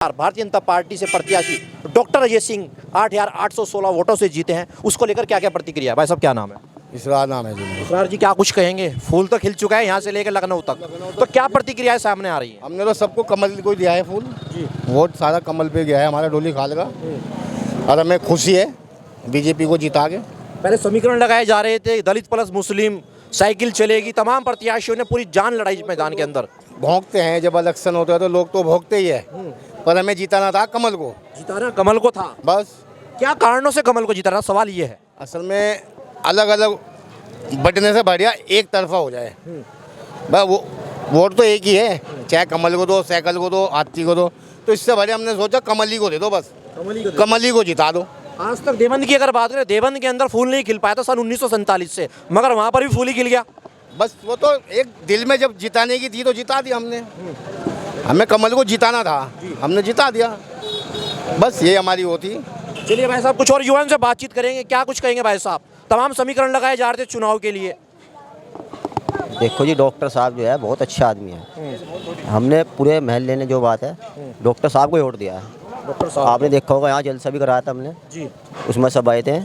Bharatiya Janata party से प्रत्याशी doctor Ajay Singh 8,816 वोटों से जीते हैं, उसको लेकर क्या क्या प्रतिक्रिया है? भाई साहब क्या नाम है? इसरार नाम है जी। इसरार जी क्या कुछ कहेंगे? फूल तो खिल चुका है यहाँ से लेकर लखनऊ तक, तो क्या प्रतिक्रियाएं सामने आ रही है? हमने तो सबको कमल को दिया है फूल जी। वोट सारा कमल पे गया है हमारा डोली खाल का, और हमें खुशी है बीजेपी को जिता के। पहले समीकरण लगाए जा रहे थे, दलित प्लस मुस्लिम, साइकिल चलेगी, तमाम प्रत्याशियों ने पूरी जान लड़ाई मैदान के अंदर। भोंकते हैं जब इलेक्शन होता है तो लोग तो भोंकते ही है, पर हमें जिताना था कमल को। जिताना कमल को था बस। क्या कारणों से कमल को जिताना, सवाल ये है। असल में अलग अलग बटने से बढ़िया एक तरफा हो जाए, बस वो वोट तो एक ही है, चाहे कमल को दो, साइकिल को दो, हाथी को दो, तो इससे बढ़िया हमने सोचा कमल ही को दे दो, बस कमल ही को जिता दो। आज तक देवबंद की अगर बात करें, देवबंद के अंदर फूल नहीं खिल पाया था सन 1947 से, मगर वहाँ पर भी फूल ही खिल गया। बस वो तो एक दिल में जब जिताने की थी तो जिता दिया हमने, हमें कमल को जिताना था, हमने जिता दिया, बस ये हमारी वो थी। चलिए भाई साहब, कुछ और युवाओं से बातचीत करेंगे, क्या कुछ कहेंगे भाई साहब? तमाम समीकरण लगाए जा रहे थे चुनाव के लिए। देखो जी, डॉक्टर साहब जो है बहुत अच्छे आदमी है। हमने पूरे महल्ले ने जो बात है डॉक्टर साहब को ही वोट दिया है। डॉक्टर साहब आपने देखा होगा यहाँ जलसा भी कराया था हमने जी, उसमें सब आए थे।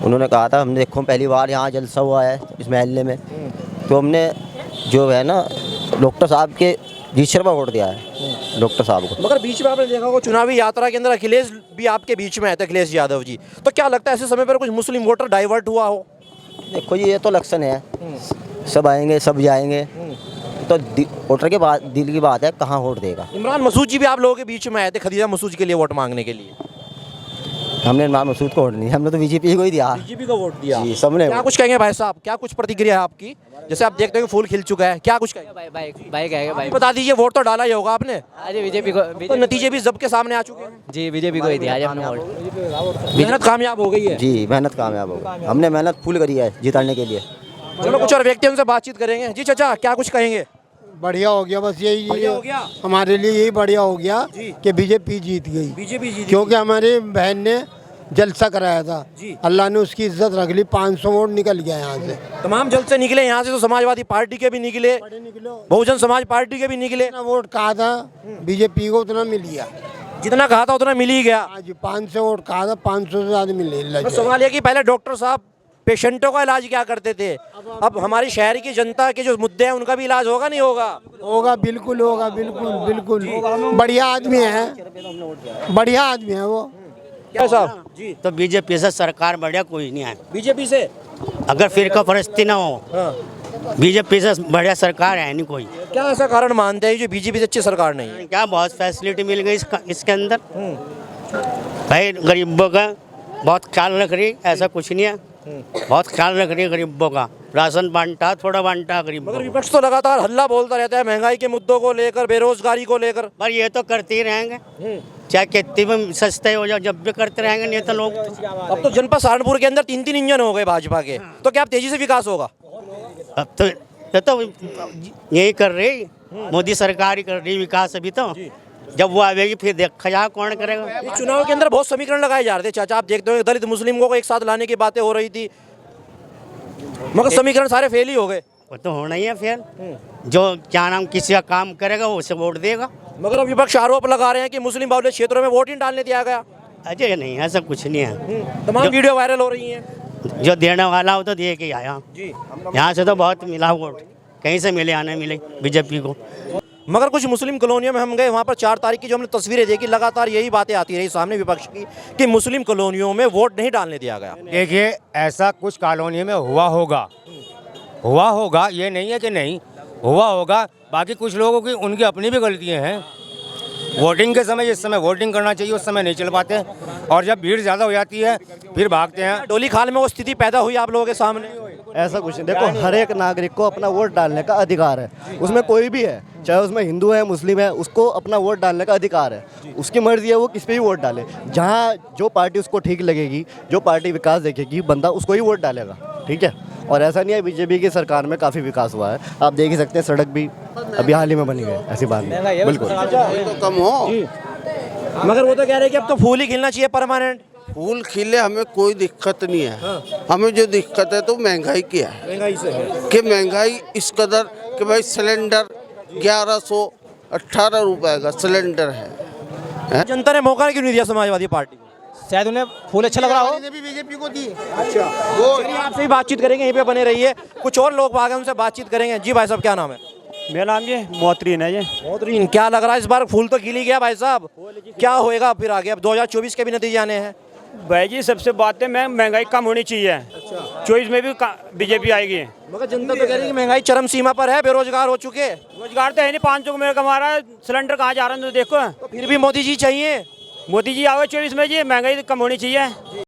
उन्होंने कहा था, हमने देखो पहली बार यहाँ जलसा हुआ है इस महल्ले में, तो हमने जो है ना डॉक्टर साहब के रीचर पर वोट दिया है डॉक्टर साहब को। मगर बीच में आपने देखा होगा चुनावी यात्रा के अंदर अखिलेश भी आपके बीच में आए थे, अखिलेश यादव जी, तो क्या लगता है ऐसे समय पर कुछ मुस्लिम वोटर डाइवर्ट हुआ हो? देखो जी, ये तो इलेक्शन है, सब आएंगे सब जाएंगे, तो वोटर के बाद दिल की बात है कहाँ वोट देगा। इमरान मसूद जी भी आप लोगों के बीच में आए थे खदीजा मसूद के लिए वोट मांगने के लिए। हमने इमरान मसूद को वोट नहीं, हमने तो बीजेपी को ही दिया। बीजेपी को वोट दिया जी, सबने। क्या कुछ कहेंगे भाई साहब, क्या कुछ प्रतिक्रिया है आपकी? जैसे आप देखते हैं कि फूल खिल चुका है, क्या कुछ कहेंगे? भाई कहेगा भाई, बता दीजिए, वोट तो डाला ही होगा आपने। अरे बीजेपी को, तो नतीजे भी सबके सामने आ चुके हैं। जी बीजेपी को ही दिया आज हमने वोट। मेहनत कामयाब हो गई है। जी, मेहनत कामयाब हो, हमने मेहनत फुल करी है जिताने के लिए। चलो कुछ और व्यक्तियों से बातचीत करेंगे। जी चाचा, क्या कुछ कहेंगे? बढ़िया हो गया, बस यही बढ़िया हो गया? हमारे लिए यही बढ़िया हो गया कि बीजेपी जीत गई, बीजेपी जीती क्योंकि हमारी बहन ने जलसा कराया था जी। अल्लाह ने उसकी इज्जत रख ली, 500 वोट निकल गया यहाँ से। तमाम जल्द से निकले यहाँ से, तो समाजवादी पार्टी के भी निकले, बहुजन समाज पार्टी के भी निकले। जितना वोट कहा था बीजेपी को उतना मिल गया, जितना कहा था उतना मिल ही गया। आज 500 वोट कहा था, 500 से ज़्यादा मिले। बस सवाल ये कि पहले डॉक्टर साहब पेशेंटों का इलाज क्या करते थे, अब हमारी शहर की जनता के जो मुद्दे हैं उनका भी इलाज होगा नहीं होगा? होगा, बिल्कुल होगा, बिल्कुल बिल्कुल। बढ़िया आदमी है, बढ़िया आदमी है वो। क्या साहब जी? तो बीजेपी से सरकार बढ़िया कोई नहीं है। बीजेपी से अगर फिरका फरस्ती ना हो, बीजेपी से बढ़िया सरकार है नहीं कोई। क्या ऐसा कारण मानते हैं जो बीजेपी से अच्छी सरकार नहीं है? क्या बहुत फैसिलिटी मिल गई इसके अंदर, भाई गरीबों का बहुत ख्याल रख रही, ऐसा कुछ नहीं है, बहुत ख्याल रख रही है गरीबों का, राशन बांटा, थोड़ा बांटा गरीबों मगर को। विपक्ष तो लगातार हल्ला बोलता रहता है महंगाई के मुद्दों को लेकर, बेरोजगारी को लेकर। पर ये तो करते ही रहेंगे, चाहे कितनी भी सस्ते हो जाए, जब भी करते रहेंगे नहीं तो लोग। अब तो जनपद सहारनपुर के अंदर 3-3 इंजन हो गए भाजपा के, तो क्या अब तेजी से विकास होगा? अब तो ये तो यही कर रही मोदी सरकार ही कर रही विकास, अभी तो जब वो आएगी फिर देखा जा कौन करेगा। इस चुनाव के अंदर बहुत समीकरण लगाए जा रहे थे चाचा, आप देखते हो दलित मुस्लिमों को एक साथ लाने की बातें हो रही थी, मगर समीकरण सारे फेल ही हो गए। वो तो होना ही है फेल, जो क्या नाम किसी का काम करेगा वो उसे वोट देगा। मगर अब विपक्ष आरोप लगा रहे हैं कि मुस्लिम बाहुल्य क्षेत्रों में वोट ही डालने दिया गया। अजय नहीं, ऐसा कुछ नहीं है। तमाम वीडियो वायरल हो रही हैं। जो देने वाला हो तो दे के आया जी। यहाँ से तो बहुत मिला वोट, कहीं से मिले आने मिले बीजेपी को। मगर कुछ मुस्लिम कॉलोनियों में हम गए, वहाँ पर 4 तारीख की जो हमने तस्वीरें देखी, लगातार यही बातें आती रही सामने विपक्ष की कि मुस्लिम कॉलोनियों में वोट नहीं डालने दिया गया। देखिए, ऐसा कुछ कॉलोनी में हुआ होगा, ये नहीं है कि नहीं हुआ होगा। बाकी कुछ लोगों की उनकी अपनी भी गलतियां हैं। वोटिंग के समय, जिस समय वोटिंग करना चाहिए उस समय नहीं चल पाते, और जब भीड़ ज़्यादा हो जाती है फिर भागते हैं। डोली खाल में वो स्थिति पैदा हुई आप लोगों के सामने? ऐसा कुछ नहीं, देखो हर एक नागरिक को अपना वोट डालने का अधिकार है, उसमें कोई भी है, चाहे उसमें हिंदू है मुस्लिम है, उसको अपना वोट डालने का अधिकार है। उसकी मर्जी है वो किस पे भी वोट डाले, जहाँ जो पार्टी उसको ठीक लगेगी, जो पार्टी विकास देखेगी, बंदा उसको ही वोट डालेगा, ठीक है। और ऐसा नहीं है, बीजेपी की सरकार में काफ़ी विकास हुआ है, आप देख ही सकते हैं, सड़क भी अभी हाल ही में बनी है, ऐसी बात नहीं, बिल्कुल तो कम हो, मगर वो तो कह रहे हैं कि अब तो फूल ही खिलना चाहिए परमानेंट। फूल खिले, हमें कोई दिक्कत नहीं है। हमें जो दिक्कत है तो महंगाई की है, महंगाई से है कि महंगाई इस कदर कि भाई सिलेंडर 1118 रुपए का सिलेंडर है, जनता ने मौका क्यों नहीं दिया समाजवादी पार्टी को? शायद उन्हें फूल अच्छा लग रहा हो। ने भी बीजेपी को दी। चलिए आपसे भी बातचीत करेंगे, यहीं पे बने रहिए। कुछ और लोग आ गए, उनसे बातचीत करेंगे। जी भाई साहब, क्या नाम है? मेरा नाम ये मोहतरीन है। ये मोहतरीन, क्या लग रहा है इस बार फूल तो खिल ही गया भाई साहब, क्या होएगा फिर आगे? अब 2024 के भी नतीजे आने हैं। भाई जी सबसे बात है महंगाई कम होनी चाहिए। 24 में भी बीजेपी आएगी। मगर जनता तो कह रही है कि महंगाई चरम सीमा पर है, बेरोजगार हो चुके। रोजगार तो है नहीं, 500 में कमा रहा है, सिलेंडर कहाँ जा रहा है तो देखो। तो फिर भी मोदी जी चाहिए। मोदी जी आओ 24 में जी, महंगाई कम होनी चाहिए।